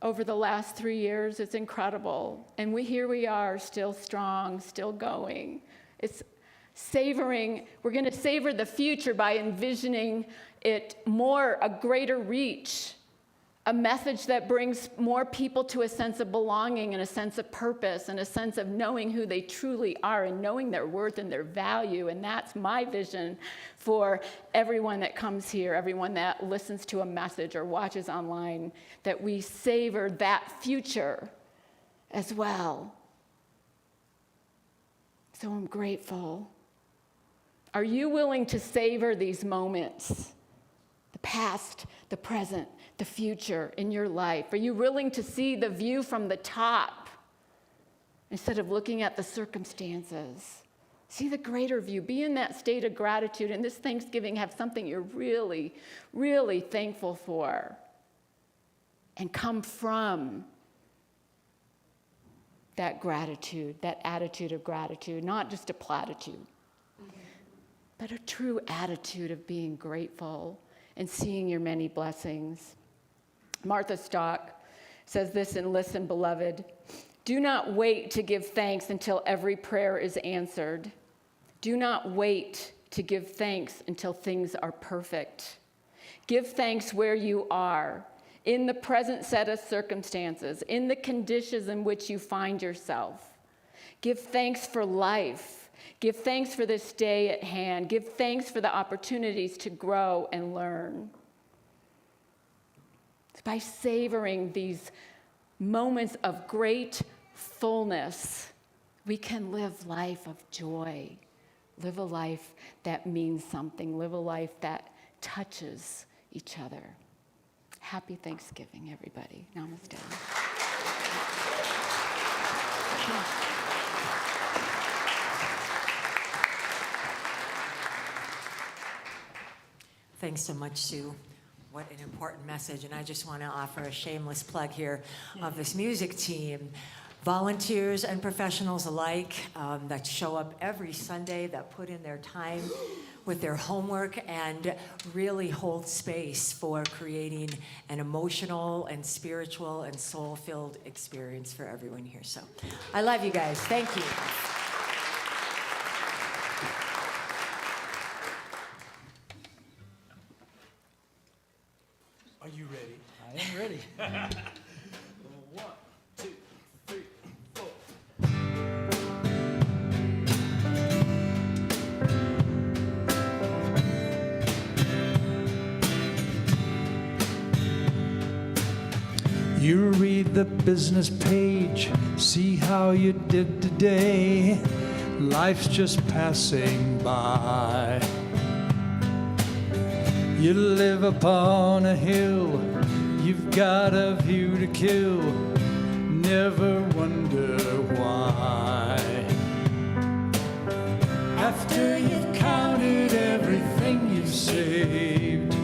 over the last 3 years. It's incredible. And here we are, still strong, still going. It's savoring. We're going to savor the future by envisioning it more, a greater reach, a message that brings more people to a sense of belonging and a sense of purpose and a sense of knowing who they truly are and knowing their worth and their value. And that's my vision for everyone that comes here, everyone that listens to a message or watches online, that we savor that future as well. So I'm grateful. Are you willing to savor these moments? The past, the present, the future in your life? Are you willing to see the view from the top instead of looking at the circumstances? See the greater view. Be in that state of gratitude. And this Thanksgiving, have something you're really, really thankful for. And come from that gratitude, that attitude of gratitude, not just a platitude, but a true attitude of being grateful and seeing your many blessings. Martha Stock says this in Listen, Beloved. Do not wait to give thanks until every prayer is answered. Do not wait to give thanks until things are perfect. Give thanks where you are, in the present set of circumstances, in the conditions in which you find yourself. Give thanks for life. Give thanks for this day at hand. Give thanks for the opportunities to grow and learn. By savoring these moments of great fullness, we can live life of joy, live a life that means something, live a life that touches each other. Happy Thanksgiving, everybody. Namaste. Thanks so much, Sue. What an important message. And I just want to offer a shameless plug here of this music team. Volunteers and professionals alike that show up every Sunday, that put in their time with their homework and really hold space for creating an emotional and spiritual and soul-filled experience for everyone here. So I love you guys. Thank you. Are you ready? I am ready. 1, 2, 3, 4. You read the business page, see how you did today. Life's just passing by. You live upon a hill, you've got a view to kill, never wonder why. After you've counted everything you've saved,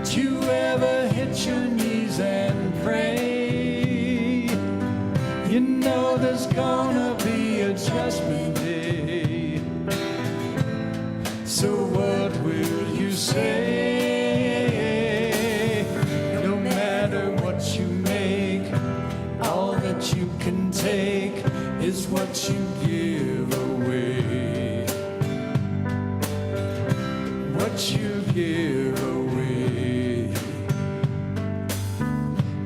do you ever hit your knees and pray? You know there's gonna be a judgment day. So what will you say? No matter what you make, all that you can take is what you give away. What you give away.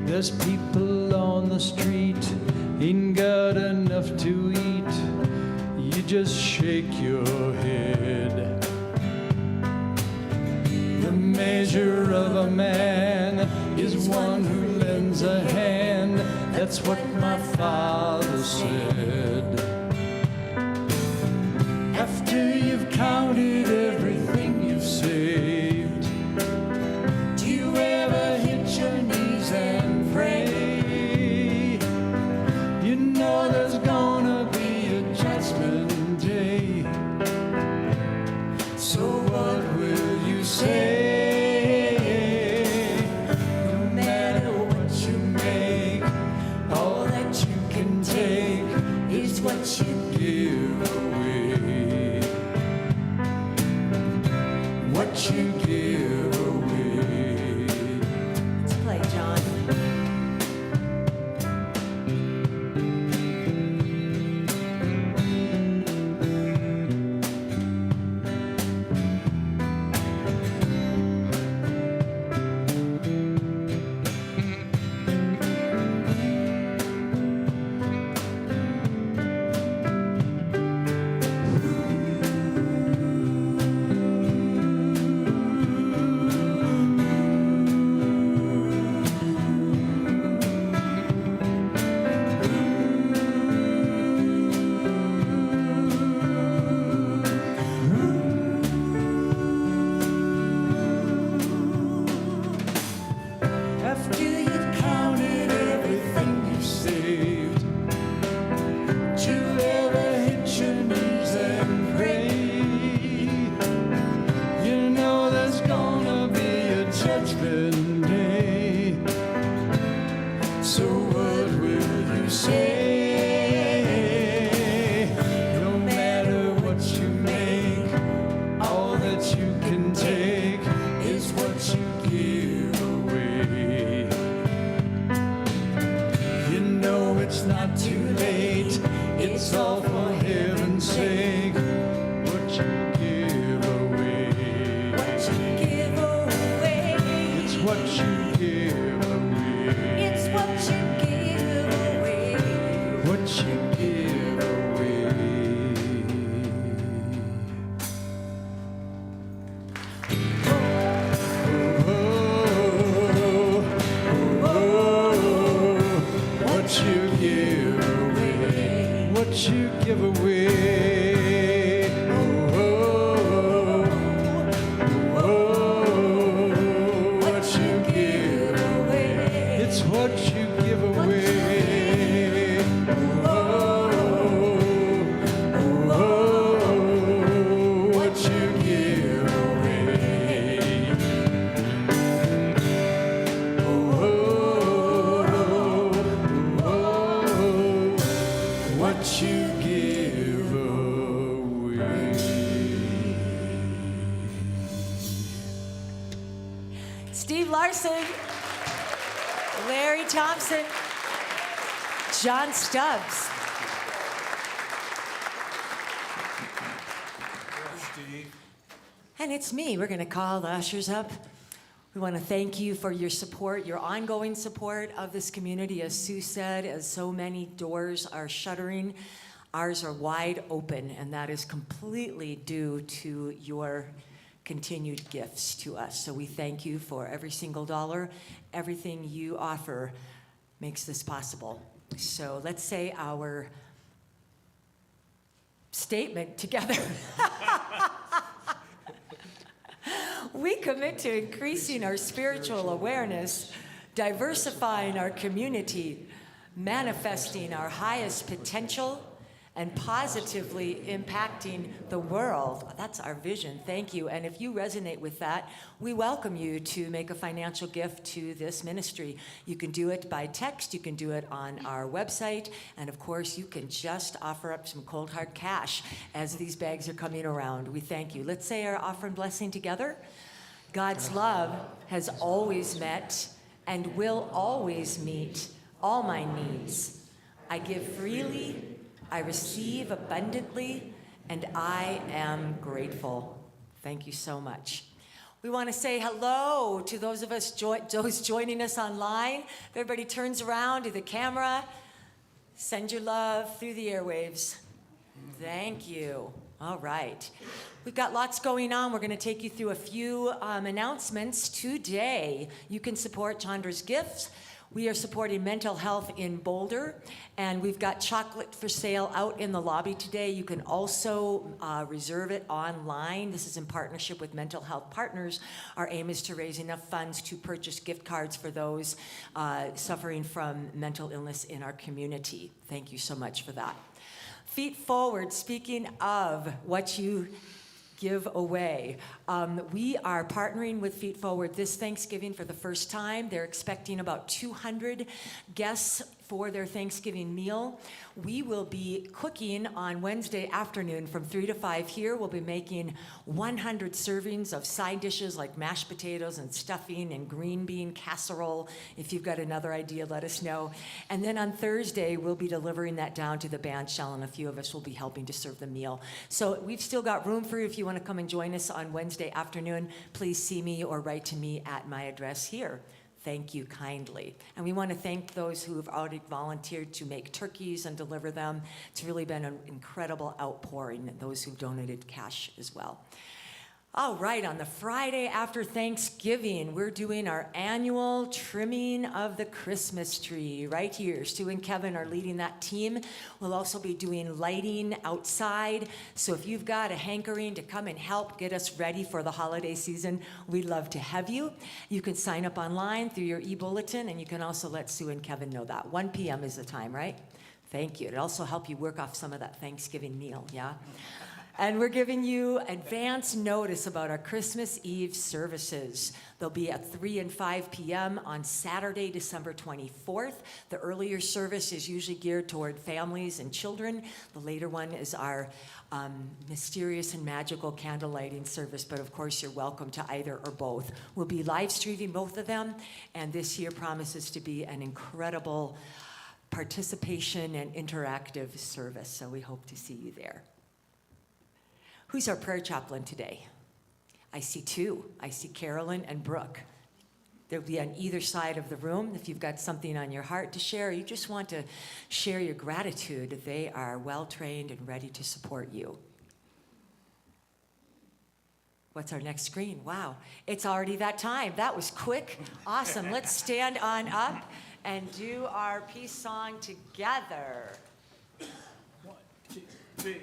There's people on the street, ain't got enough to eat. You just shake your head. The measure of a man is one who lends a hand. That's what my father said. After you've counted everything you've saved, do you ever hit your knees and pray? You know there's gonna be a judgment day. So what will you say? No matter what you make, all that you can take is what you give away. What you give away. Let's play, John. what you give away. What you give away, what you give away. What you give away, it's what you give away. What you give away. What you give away. Steve Larson, Larry Thompson, John Stubbs. And it's me. We're going to call the ushers up. We want to thank you for your support, your ongoing support of this community. As Sue said, as so many doors are shuttering, ours are wide open, and that is completely due to your continued gifts to us. So we thank you for every single dollar. Everything you offer makes this possible. So let's say our statement together. We commit to increasing our spiritual awareness, diversifying our community, manifesting our highest potential, and positively impacting the world. That's our vision. Thank you. And if you resonate with that, we welcome you to make a financial gift to this ministry. You can do it by text. You can do it on our website. And of course, you can just offer up some cold hard cash as these bags are coming around. We thank you. Let's say our offering blessing together. God's love has always met and will always meet all my needs. I give freely, I receive abundantly, and I am grateful. Thank you so much. We want to say hello to those of us those joining us online. If everybody turns around to the camera, send your love through the airwaves. Thank you. All right. We've got lots going on. We're going to take you through a few announcements today. You can support Chandra's Gifts. We are supporting mental health in Boulder, and we've got chocolate for sale out in the lobby today. You can also reserve it online. This is in partnership with Mental Health Partners. Our aim is to raise enough funds to purchase gift cards for those suffering from mental illness in our community. Thank you so much for that. Feet forward, speaking of what you give away. We are partnering with Feet Forward this Thanksgiving for the first time. They're expecting about 200 guests for their Thanksgiving meal. We will be cooking on Wednesday afternoon from 3 to 5 here. We'll be making 100 servings of side dishes like mashed potatoes and stuffing and green bean casserole. If you've got another idea, let us know. And then on Thursday, we'll be delivering that down to the band shell, and a few of us will be helping to serve the meal. So we've still got room for you. If you want to come and join us on Wednesday afternoon, please see me or write to me at my address here. Thank you kindly. And we want to thank those who have already volunteered to make turkeys and deliver them. It's really been an incredible outpouring, and those who've donated cash as well. All right, on the Friday after Thanksgiving, we're doing our annual trimming of the Christmas tree right here. Stu and Kevin are leading that team. We'll also be doing lighting outside. So if you've got a hankering to come and help get us ready for the holiday season, we'd love to have you. You can sign up online through your e-bulletin, and you can also let Sue and Kevin know that. 1 p.m. is the time, right? Thank you. It'll also help you work off some of that Thanksgiving meal, yeah? And we're giving you advance notice about our Christmas Eve services. They'll be at 3 and 5 p.m. on Saturday, December 24th. The earlier service is usually geared toward families and children. The later one is our mysterious and magical candle lighting service, but of course you're welcome to either or both. We'll be live streaming both of them, and this year promises to be an incredible participation and interactive service, so we hope to see you there. Who's our prayer chaplain today? I see two. I see Carolyn and Brooke. They'll be on either side of the room. If you've got something on your heart to share, or you just want to share your gratitude, they are well-trained and ready to support you. What's our next screen? Wow, it's already that time. That was quick. Awesome. Let's stand on up and do our peace song together. 1, 2, 3.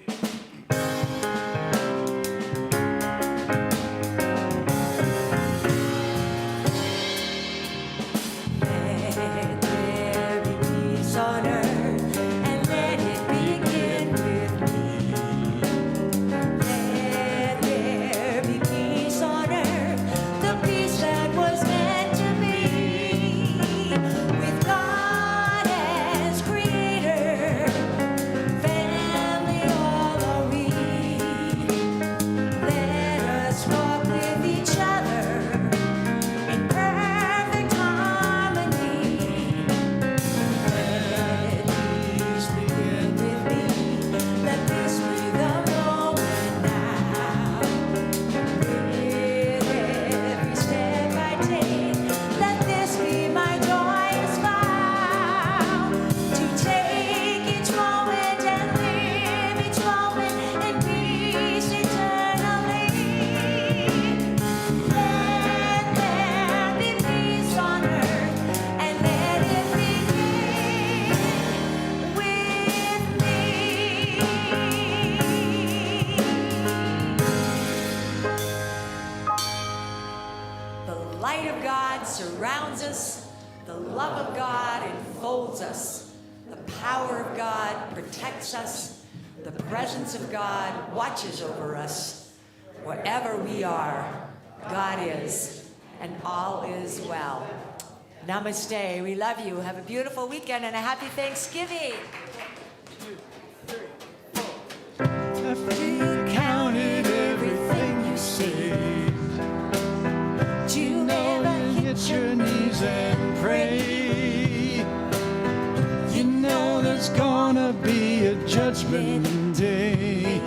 Let there be peace on earth, and let it begin with me. Let there be peace on earth, the peace that was meant to be. With God as creator, family all are we. Let us walk with each other in perfect harmony. Let peace begin with me. Let this be the moment now. With every step I take, let this be my joyous vow. To take each moment and live each moment in peace eternally. Let there be peace on earth, and let it begin with me. The light of God surrounds us. The love of God enfolds us. The power of God protects us. The presence of God watches over us. Wherever we are, God is, and all is well. Namaste. We love you. Have a beautiful weekend and a happy Thanksgiving. After you counted everything you saved, You know you hit your knees and pray. You know there's gonna be a judgment day.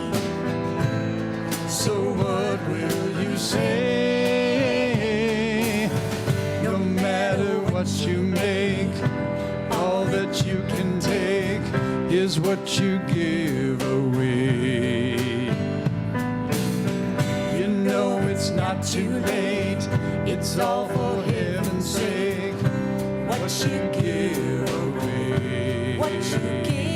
So what will you say? No matter what you make, all that you can take is what you give away. You know it's not too late, it's all for heaven's sake. What you give away. What you give